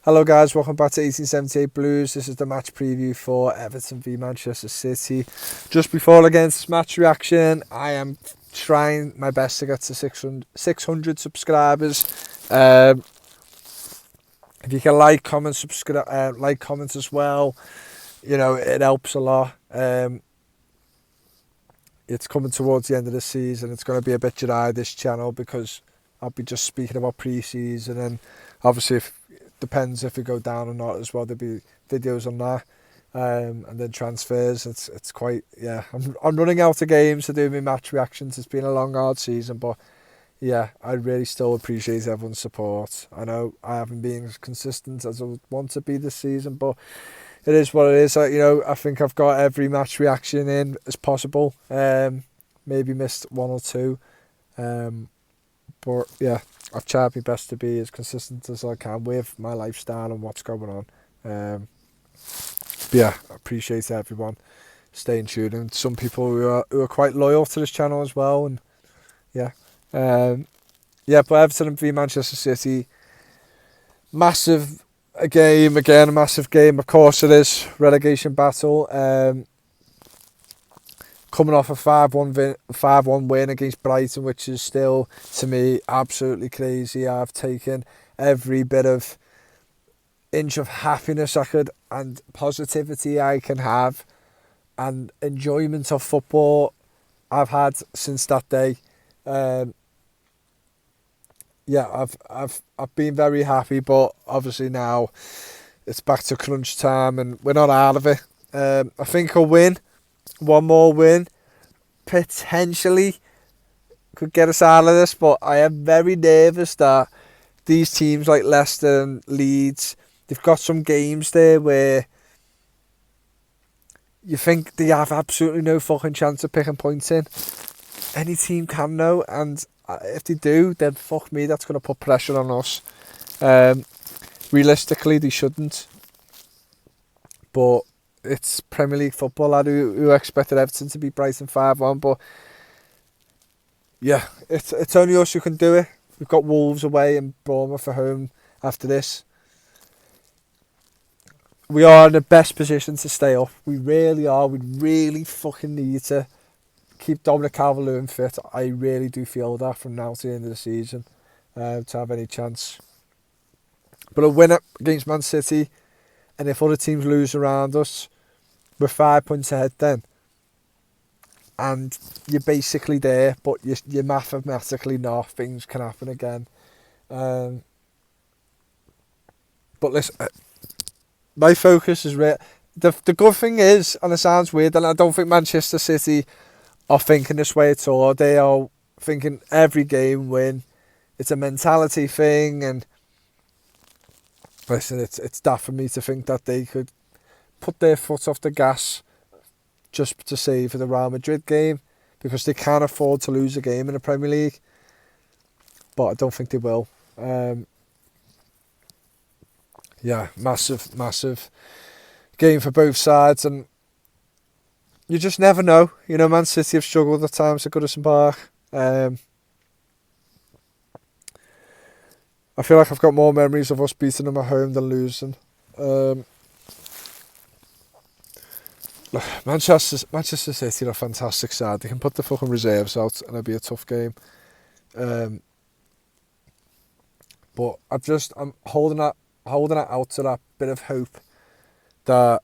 Hello guys, welcome back to 1878 Blues. This is the match preview for Everton v Manchester City. Just before against match reaction, I am trying my best to get to 600 subscribers. If you can like, comment, subscribe, like, comment as well, you know, it helps a lot. It's coming towards the end of the season. It's going to be a bit dry, this channel, because I'll be just speaking about pre-season, and obviously depends if we go down or not as well. There'll be videos on that, and then transfers. It's quite, yeah. I'm running out of games to do my match reactions. It's been a long, hard season, but yeah, I really still appreciate everyone's support. I know I haven't been as consistent as I would want to be this season, but it is what it is. I think I've got every match reaction in as possible. Maybe missed one or two, but yeah, I've tried my best to be as consistent as I can with my lifestyle and what's going on. But yeah, I appreciate everyone staying tuned, and some people who are quite loyal to this channel as well. And yeah, but Everton v Manchester City, massive game again, a massive game. Of course, it is relegation battle. Coming off a 5-1 win against Brighton, which is still, to me, absolutely crazy. I've taken every bit of inch of happiness I could and positivity I can have and enjoyment of football I've had since that day. Yeah, I've been very happy, but obviously now it's back to crunch time and we're not out of it. I think a win, one more win, potentially could get us out of this, but I am very nervous that these teams like Leicester and Leeds, they've got some games there where you think they have absolutely no fucking chance of picking points in. Any team can though, and if they do, then fuck me, that's going to put pressure on us. Realistically, they shouldn't, but it's Premier League football. I who expected Everton to beat Brighton 5-1, but yeah, it's only us who can do it. We've got Wolves away and Bournemouth at home after this. We are in the best position to stay up. We really are. We really fucking need to keep Dominic Calvert-Lewin fit. I really do feel that from now to the end of the season to have any chance. But a win against Man City, and if other teams lose around us, we're 5 points ahead then. And you're basically there, but you're mathematically not. Things can happen again. But listen, my focus is the good thing is, and it sounds weird, and I don't think Manchester City are thinking this way at all. They are thinking every game win. It's a mentality thing, and listen, it's daft for me to think that they could put their foot off the gas just to save for the Real Madrid game, because they can't afford to lose a game in the Premier League. But I don't think they will. Yeah, massive game for both sides, and you just never know. You know, Man City have struggled at times at Goodison Park. I feel like I've got more memories of us beating them at home than losing. Manchester City are a fantastic side. They can put the fucking reserves out and it'll be a tough game. But I'm holding it out to that bit of hope that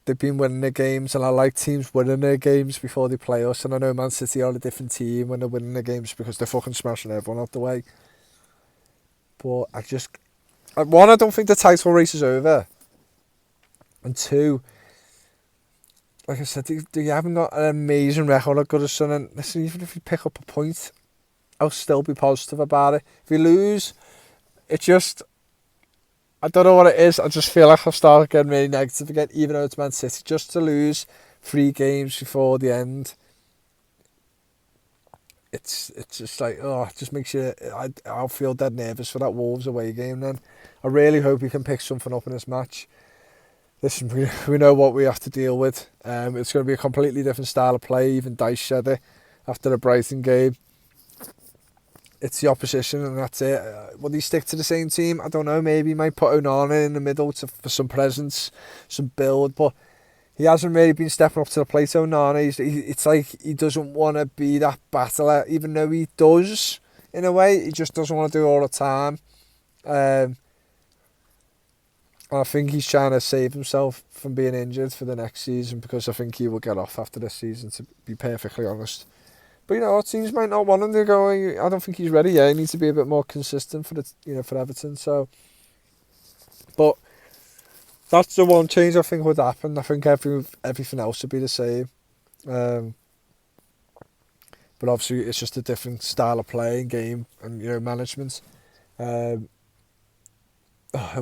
they've been winning their games, and I like teams winning their games before they play us. And I know Man City are a different team when they're winning their games because they're fucking smashing everyone out the way. But one, I don't think the title race is over, and two, like I said, they haven't got an amazing record at Goodison, and listen, even if you pick up a point, I'll still be positive about it. If you lose, it just, I don't know what it is, I just feel like I'll start getting really negative again, even though it's Man City. Just to lose 3 games before the end, it's just like, oh, it just makes you, I'll feel dead nervous for that Wolves away game then. I really hope we can pick something up in this match. Listen, we know what we have to deal with. It's going to be a completely different style of play. Even Dice said it after the Brighton game. it's the opposition and that's it. Will he stick to the same team? I don't know. Maybe he might put Onana in the middle for some presence, some build, but he hasn't really been stepping up to the plate. Onana, it's like he doesn't want to be that battler, even though he does in a way. He just doesn't want to do it all the time. I think he's trying to save himself from being injured for the next season, because I think he will get off after this season, to be perfectly honest. But our teams might not want him to go. I don't think he's ready yet. He needs to be a bit more consistent for Everton. So, but that's the one change I think would happen. I think everything else would be the same. But obviously it's just a different style of play and game and management. It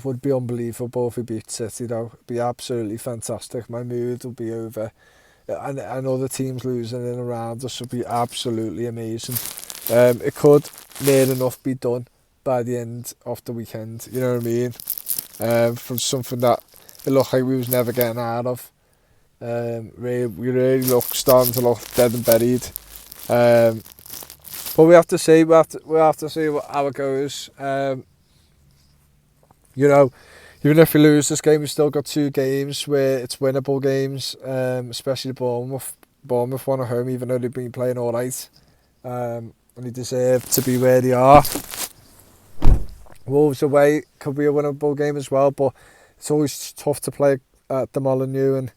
would be unbelievable if we beat City though. It'd be absolutely fantastic. My mood will be over. And other teams losing in around us would be absolutely amazing. It could near enough be done by the end of the weekend, you know what I mean? From something that it looked like we was never getting out of. We really starting to look dead and buried. But we have to see how it goes. Even if we lose this game, we've still got 2 games where it's winnable games, especially Bournemouth. Bournemouth won at home, even though they've been playing all right. And they deserve to be where they are. Wolves away could be a winnable game as well, but it's always tough to play at the Molineux, and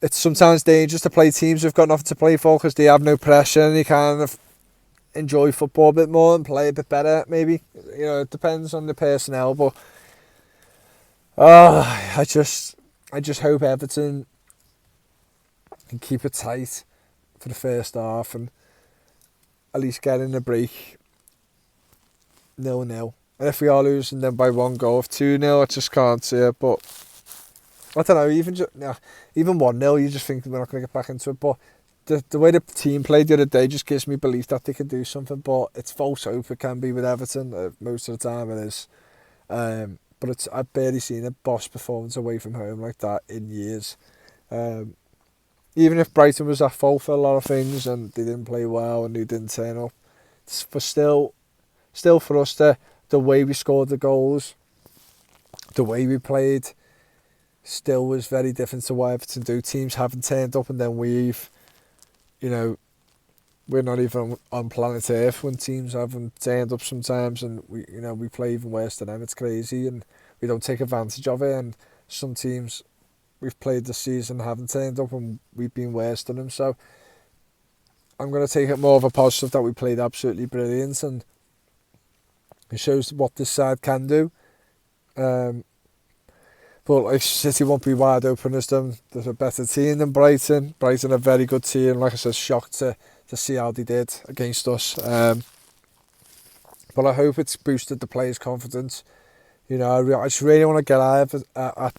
it's sometimes dangerous to play teams who've got nothing to play for because they have no pressure and they kind of enjoy football a bit more and play a bit better, maybe. It depends on the personnel, but I just hope Everton can keep it tight for the first half and at least get in the break 0-0. And if we are losing then by 1 goal, if 2-0, I just can't see it. But I don't know, even 1-0, you just think we're not going to get back into it. But the way the team played the other day just gives me belief that they can do something. But it's false hope, it can be with Everton. Most of the time it is. But I've barely seen a boss performance away from home like that in years. Even if Brighton was at fault for a lot of things and they didn't play well and they didn't turn up, still for us, the way we scored the goals, the way we played, still was very different to what Everton do. Teams haven't turned up and then we're not even on planet Earth when teams haven't turned up sometimes, and we play even worse than them. It's crazy, and we don't take advantage of it. And some teams we've played this season haven't turned up, and we've been worse than them. So I'm going to take it more of a positive that we played absolutely brilliant, and it shows what this side can do. But if City won't be wide open as them, there's a better team than Brighton. Brighton are a very good team. Like I said, shocked to see how they did against us. But I hope it's boosted the players' confidence. I just really want to get at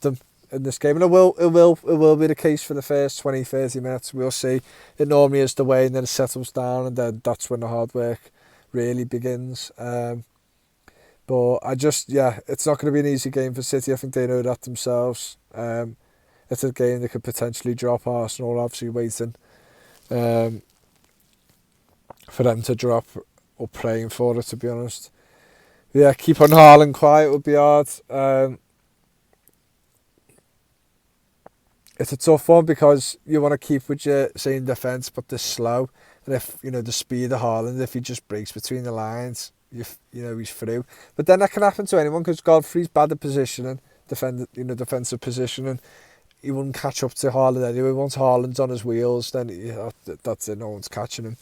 them in this game, and it will be the case for the first 20-30 minutes. We'll see. It normally is the way, and then it settles down, and then that's when the hard work really begins. But it's not going to be an easy game for City. I think they know that themselves. It's a game they could potentially drop. Arsenal obviously waiting for them to drop, or praying for it, to be honest. Yeah, keep on Haaland quiet would be hard. It's a tough one because you want to keep with your same defence, but they're slow. And if the speed of Haaland, if he just breaks between the lines, he's through. But then that can happen to anyone because Godfrey's bad at positioning, defensive positioning. He wouldn't catch up to Haaland anyway. Once Haaland's on his wheels, then that's it. No one's catching him.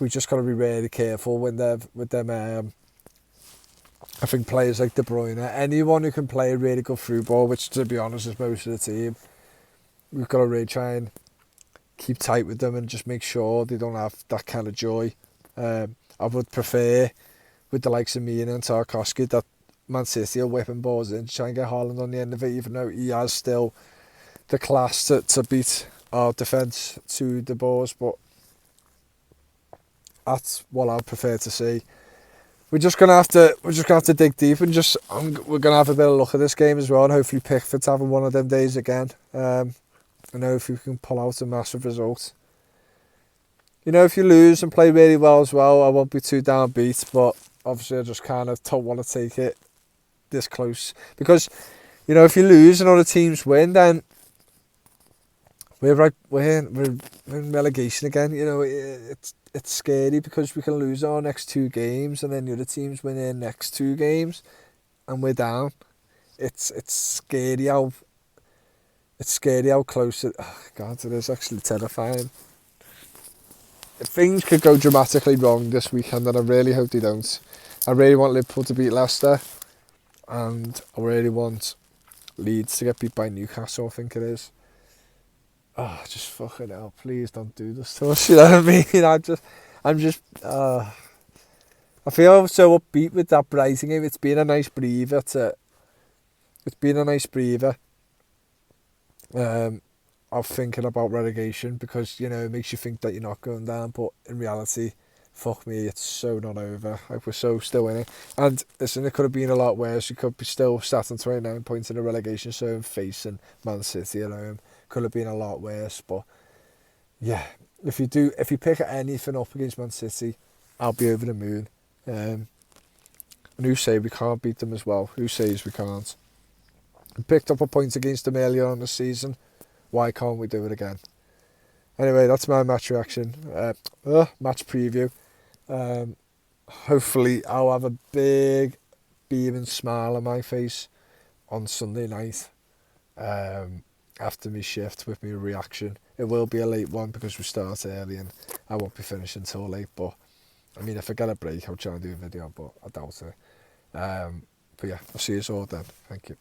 We've just got to be really careful with them. I think players like De Bruyne, anyone who can play a really good through ball, which to be honest is most of the team, we've got to really try and keep tight with them and just make sure they don't have that kind of joy. I would prefer, with the likes of Mina and Tarkowski, that Man City are whipping balls in to try and get Haaland on the end of it, even though he has still the class to beat our defence to the balls. But that's what I'd prefer to see. We're just gonna have to dig deep and we're gonna have a bit of luck at this game as well, and hopefully Pickford's having one of them days again. And hopefully we can pull out a massive result. You know, if you lose and play really well as well, I won't be too downbeat, but obviously I just kind of don't want to take it this close. Because, you know, if you lose and other teams win, then we're in relegation again. You know, it's scary because we can lose our next 2 games and then the other teams win their next 2 games and we're down. It's scary how close it. Oh God, it is actually terrifying. Things could go dramatically wrong this weekend, and I really hope they don't. I really want Liverpool to beat Leicester, and I really want Leeds to get beat by Newcastle, I think it is. Oh, just fucking hell, please don't do this to us, you know what I mean? I feel so upbeat with that Brighton game. It's been a nice breather of thinking about relegation, because, you know, it makes you think that you're not going down, but in reality, fuck me, it's so not over. Like, we're so still in it. And listen, it could have been a lot worse. You could be still sat on 29 points in the relegation zone facing Man City at home. Could have been a lot worse, but yeah, if you pick anything up against Man City, I'll be over the moon. And who say we can't beat them as well? Who says we can't? We picked up a point against them earlier on the season. Why can't we do it again? Anyway, that's my match reaction. Match preview. Hopefully I'll have a big beaming smile on my face on Sunday night after my shift with my reaction. It will be a late one because we start early and I won't be finishing till late, but I mean, if I get a break I'll try and do a video, but I doubt it. But yeah, I'll see you all then. Thank you.